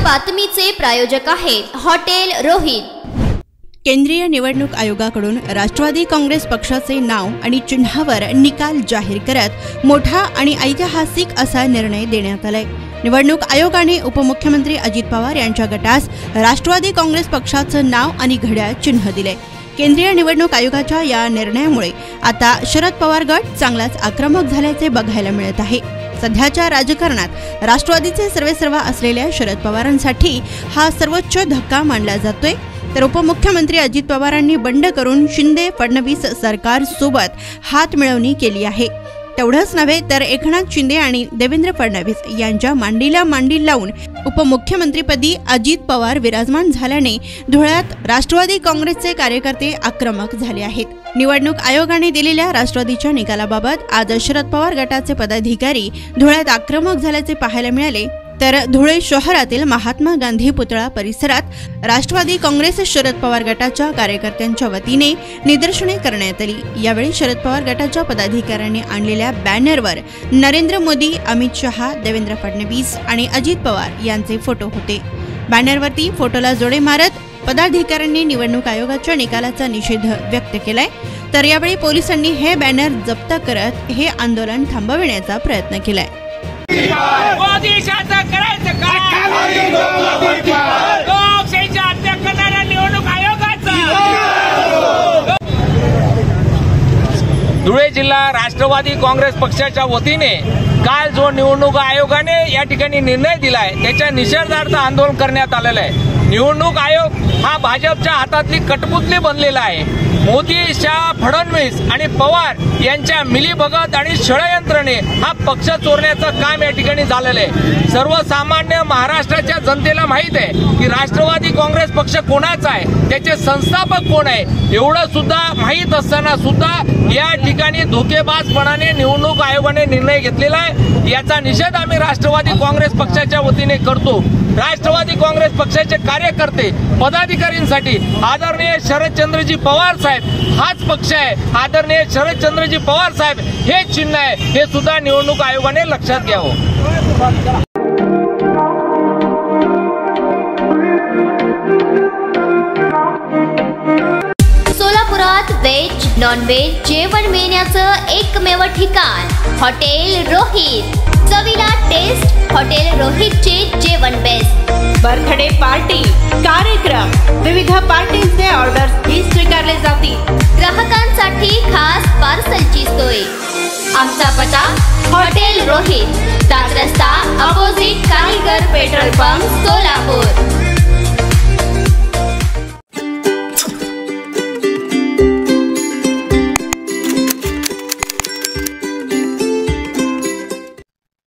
बातमीचे प्रायोजक आहेत हॉटेल रोहित। केंद्रीय निवडणूक आयोगाकडून राष्ट्रवादी काँग्रेस पक्षाचे नाव आणि चिन्हावर निकाल जाहीर करत मोठा आणि ऐतिहासिक असा निर्णय देण्यात आलाय। निवडणूक आयोगाने उपमुख्यमंत्री अजित पवार यांच्या गटास राष्ट्रवादी काँग्रेस पक्षाचं नाव आणि घड्याळ चिन्ह दिले। केंद्रीय निवडणूक आयोगाच्या या निर्णयामुळे आता शरद पवार गट चांगलाच आक्रमक झाल्याचे बघायला मिळत आहे। सध्याच्या राजकारणात राष्ट्रवादीचे सर्वेसर्वा असलेल्या शरद पवारांसाठी हा सर्वोच्च धक्का मानला जातोय। तर उपमुख्यमंत्री अजित पवारांनी बंड करून शिंदे फडणवीस सरकार सोबत हात मिळवणी केली आहे। तेवढंच नव्हे तर एकनाथ शिंदे आणि देवेंद्र फडणवीस यांच्या मांडीला मांडी लावून उपमुख्यमंत्रीपदी अजित पवार विराजमान झाल्याने धुळ्यात राष्ट्रवादी काँग्रेसचे कार्यकर्ते आक्रमक झाले आहेत। निवडणूक आयोगाने दिलेल्या राष्ट्रवादीच्या निकालाबाबत आज शरद पवार गटाचे पदाधिकारी धुळ्यात आक्रमक झाल्याचे पाहायला मिळाले। तर धुळे शहरातील महात्मा गांधी पुतळा परिसरात राष्ट्रवादी काँग्रेस शरद पवार गटाच्या कार्यकर्त्यांच्या वतीने निदर्शने करण्यात आली। यावेळी शरद पवार गटाच्या पदाधिकाऱ्यांनी आणलेल्या बॅनरवर नरेंद्र मोदी, अमित शहा, देवेंद्र फडणवीस आणि अजित पवार यांचे फोटो होते। बॅनरवरती फोटोला जोडे मारत पदाधिकाऱ्यांनी निवडणूक आयोगाच्या निकालाचा निषेध व्यक्त केलाय। तर यावेळी पोलिसांनी हे बॅनर जप्त करत हे आंदोलन थांबविण्याचा प्रयत्न केलाय। धुळे जिल्हा राष्ट्रवादी काँग्रेस पक्षाच्या वतीने काल जो निवडणूक आयोगाने या ठिकाणी निर्णय दिलाय त्याच्या निषेधार्थ आंदोलन करण्यात आलेलं आहे। निवडणूक आयोग हा भाजपच्या हातातली कटपुतली बनलेला आहे। मोदी, शहा, फडणवीस आणि पवार यांच्या मिलीभगत आणि षडयंत्राने हा पक्ष चोरण्याचं काम या ठिकाणी झालेलं आहे। सर्वसामान्य महाराष्ट्राच्या जनतेला माहित आहे की राष्ट्रवादी काँग्रेस पक्ष कोणाचा आहे, त्याचे संस्थापक कोण आहे एवढं सुद्धा माहित असताना सुद्धा या ठिकाणी धोकेबाजपणाने निवडणूक आयोगाने निर्णय घेतलेला आहे। याचा निषेध आम्ही राष्ट्रवादी काँग्रेस पक्षाच्या वतीने करतो। राष्ट्रवादी काँग्रेस पक्षाचे कार्यकर्ते पदाधिकाऱ्यांसाठी आदरणीय शरदचंद्रजी पवार साहेब हाच पक्ष आहे, आदरणीय शरदचंद्रजी पवार साहेब हे चिन्ह आहे, हे सुद्धा निवडणूक आयोगाने लक्षात घ्यावं। सोलापुरात व्हेज नॉन व्हेज जेवण मिळण्याचं एकमेव ठिकाण हॉटेल रोहित। चवीला टेस्ट हॉटेल रोहितचे जेवण बेस्ट। बर्थडे पार्टी, कार्यक्रम, विविध पार्टींचे ऑर्डर्स ही स्वीकारले जातील। ग्राहकांसाठी खास पार्सलची सोय। आमचा पत्ता हॉटेल रोहित, 7 रस्ता अपोजिट कारीगर पेट्रोल पंप, सोलापूर।